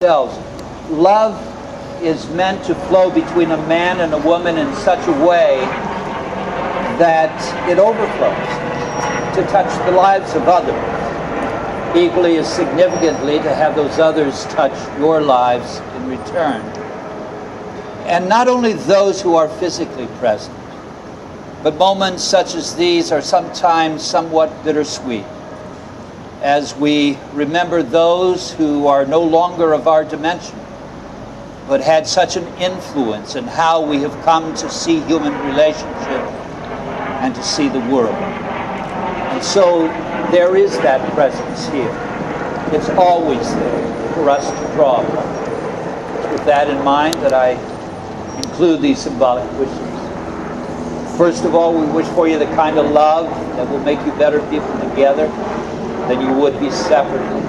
ourselves. Love is meant to flow between a man and a woman in such a way that it overflows to touch the lives of others. Equally as significantly, to have those others touch your lives in return. And not only those who are physically present, but moments such as these are sometimes somewhat bittersweet, as we remember those who are no longer of our dimension, but had such an influence in how we have come to see human relationship and to see the world. And so there is that presence here. It's always there for us to draw upon. It's with that in mind that I include these symbolic wishes. First of all, we wish for you the kind of love that will make you better people together than you would be separately,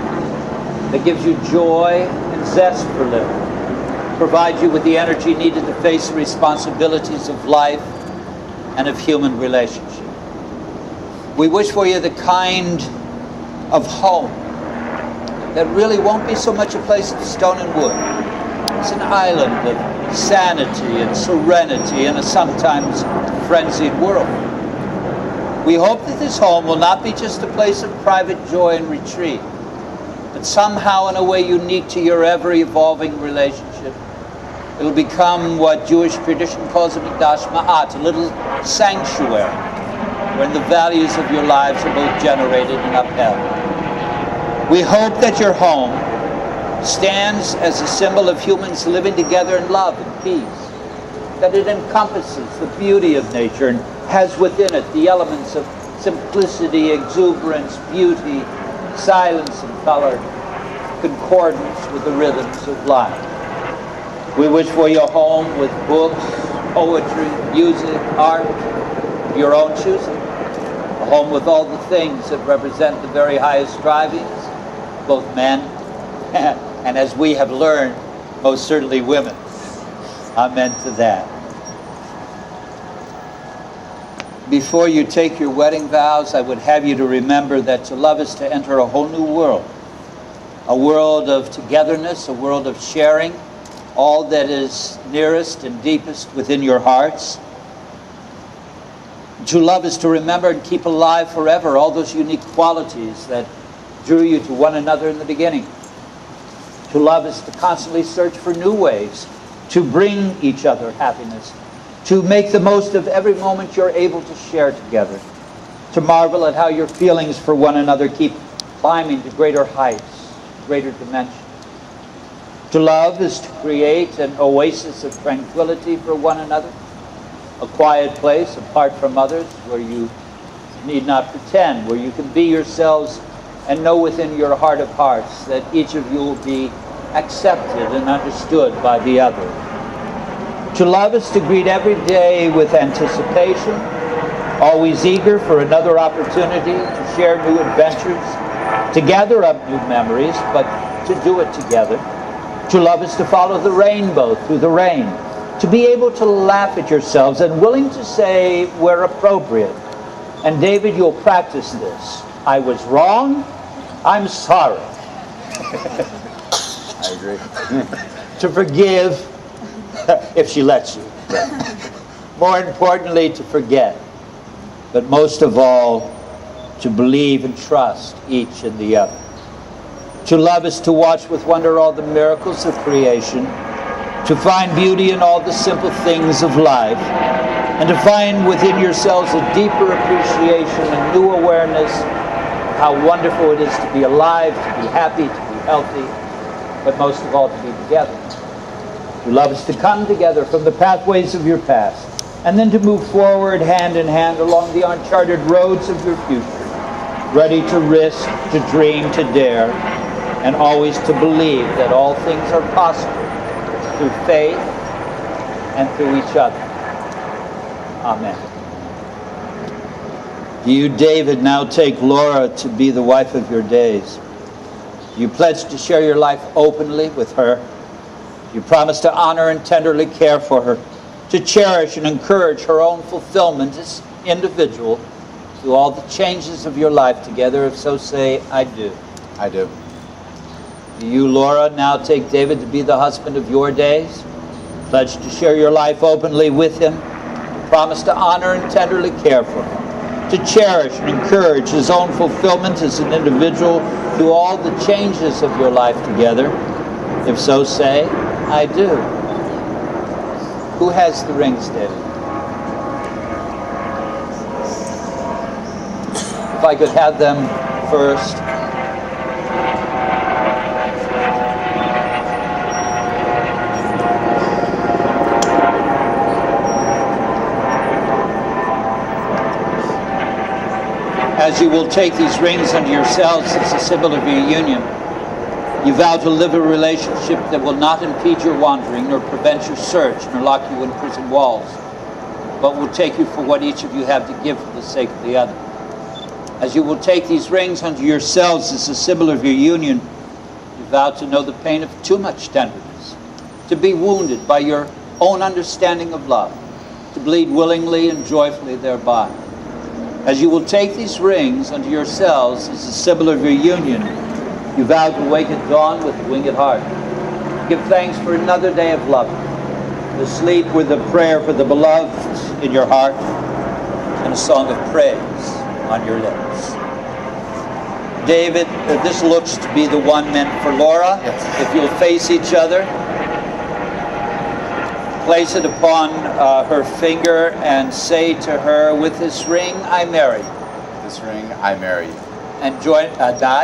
that gives you joy and zest for living, provides you with the energy needed to face the responsibilities of life and of human relationship. We wish for you the kind of home that really won't be so much a place of stone and wood. It's an island of sanity and serenity in a sometimes frenzied world. We hope that this home will not be just a place of private joy and retreat, but somehow in a way unique to your ever-evolving relationship. It'll become what Jewish tradition calls a mikdash ma'at, a little sanctuary, wherein the values of your lives are both generated and upheld. We hope that your home stands as a symbol of humans living together in love and peace, that it encompasses the beauty of nature and has within it the elements of simplicity, exuberance, beauty, silence and color, concordance with the rhythms of life. We wish for you a home with books, poetry, music, art, of your own choosing. A home with all the things that represent the very highest strivings, both men and, as we have learned, most certainly women. Amen to that. Before you take your wedding vows, I would have you to remember that to love is to enter a whole new world. A world of togetherness, a world of sharing all that is nearest and deepest within your hearts. To love is to remember and keep alive forever all those unique qualities that drew you to one another in the beginning. To love is to constantly search for new ways to bring each other happiness, to make the most of every moment you're able to share together, to marvel at how your feelings for one another keep climbing to greater heights, greater dimensions. To love is to create an oasis of tranquility for one another, a quiet place apart from others where you need not pretend, where you can be yourselves and know within your heart of hearts that each of you will be accepted and understood by the other. To love is to greet every day with anticipation, always eager for another opportunity to share new adventures, to gather up new memories, but to do it together. To love is to follow the rainbow through the rain, to be able to laugh at yourselves and willing to say where appropriate. And David, you'll practice this. I was wrong. I'm sorry. I agree. To forgive, if she lets you. More importantly, to forget. But most of all, to believe and trust each in the other. To love is to watch with wonder all the miracles of creation, to find beauty in all the simple things of life, and to find within yourselves a deeper appreciation and new awareness of how wonderful it is to be alive, to be happy, to be healthy, but most of all to be together. To love is to come together from the pathways of your past, and then to move forward hand in hand along the uncharted roads of your future, ready to risk, to dream, to dare, and always to believe that all things are possible through faith and through each other. Amen. You, David, now take Laura to be the wife of your days. You pledge to share your life openly with her. You promise to honor and tenderly care for her, to cherish and encourage her own fulfillment as individual through all the changes of your life together. If so, say, I do. I do. Do you, Laura, now take David to be the husband of your days? Pledge to share your life openly with him. Promise to honor and tenderly care for him. To cherish and encourage his own fulfillment as an individual through all the changes of your life together. If so, say, I do. Who has the rings, David? If I could have them first. As you will take these rings unto yourselves as a symbol of your union, you vow to live a relationship that will not impede your wandering, nor prevent your search, nor lock you in prison walls, but will take you for what each of you have to give for the sake of the other. As you will take these rings unto yourselves as a symbol of your union, you vow to know the pain of too much tenderness, to be wounded by your own understanding of love, to bleed willingly and joyfully thereby. As you will take these rings unto yourselves as a symbol of your union, you vow to wake at dawn with a winged heart, give thanks for another day of love, to sleep with a prayer for the beloved in your heart, and a song of praise on your lips. David, this looks to be the one meant for Laura. Yes. If you'll face each other, place it upon her finger and say to her, with this ring I marry you. With this ring I marry you. And join,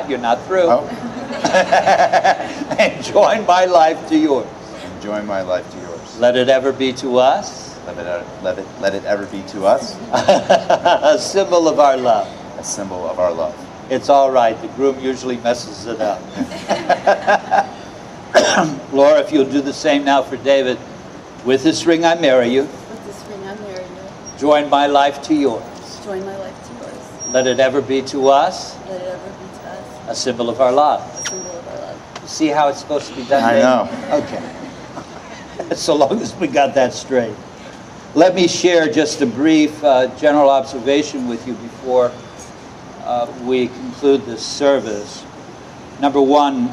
you're not through. Oh. And join my life to yours. And join my life to yours. Let it ever be to us. Let it ever be to us. A symbol of our love. A symbol of our love. It's all right. The groom usually messes it up. Laura, if you'll do the same now for David. With this ring I marry you. With this ring I marry you. Join my life to yours. Join my life to yours. Let it ever be to us. Let it ever be to us. A symbol of our love. A symbol of our love. You see how it's supposed to be done? I David? know. Okay. So long as we got that straight. Let me share just a brief general observation with you before we conclude this service. Number one,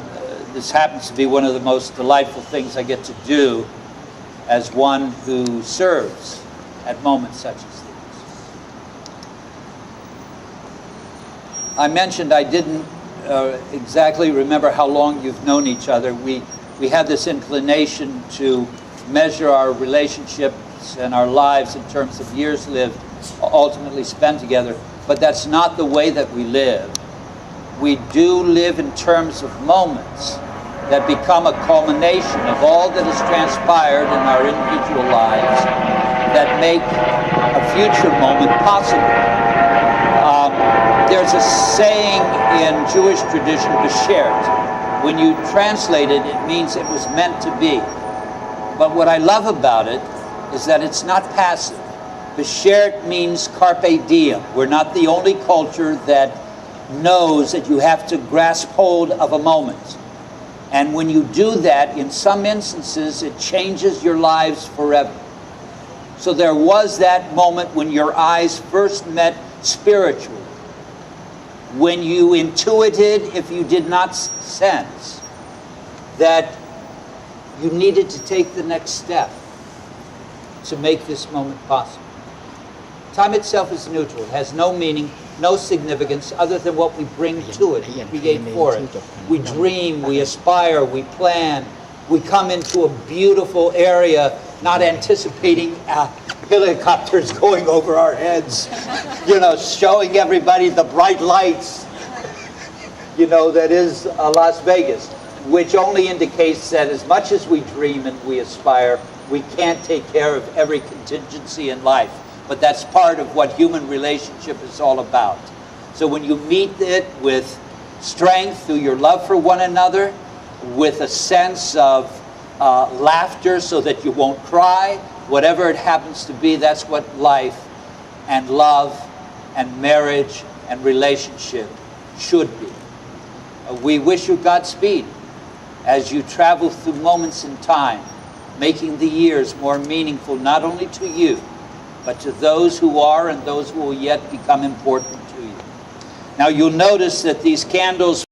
this happens to be one of the most delightful things I get to do as one who serves at moments such as these. I mentioned I didn't exactly remember how long you've known each other. We have this inclination to measure our relationships and our lives in terms of years lived, ultimately spent together, but that's not the way that we live. We do live in terms of moments that become a culmination of all that has transpired in our individual lives that make a future moment possible. There's a saying in Jewish tradition, beshert. When you translate it, it means it was meant to be. But what I love about it is that it's not passive. Beshert means carpe diem. We're not the only culture that knows that you have to grasp hold of a moment. And when you do that, in some instances, it changes your lives forever. So there was that moment when your eyes first met spiritually, when you intuited, if you did not sense, that you needed to take the next step to make this moment possible. Time itself is neutral. It has no meaning, no significance other than what we bring to it, we create for it. We dream, we aspire, we plan. We come into a beautiful area, not anticipating helicopters going over our heads, showing everybody the bright lights, that is Las Vegas, which only indicates that as much as we dream and we aspire, we can't take care of every contingency in life. But that's part of what human relationship is all about. So when you meet it with strength through your love for one another, with a sense of laughter so that you won't cry, whatever it happens to be, that's what life and love and marriage and relationship should be. We wish you Godspeed as you travel through moments in time, making the years more meaningful not only to you, but to those who are and those who will yet become important to you. Now you'll notice that these candles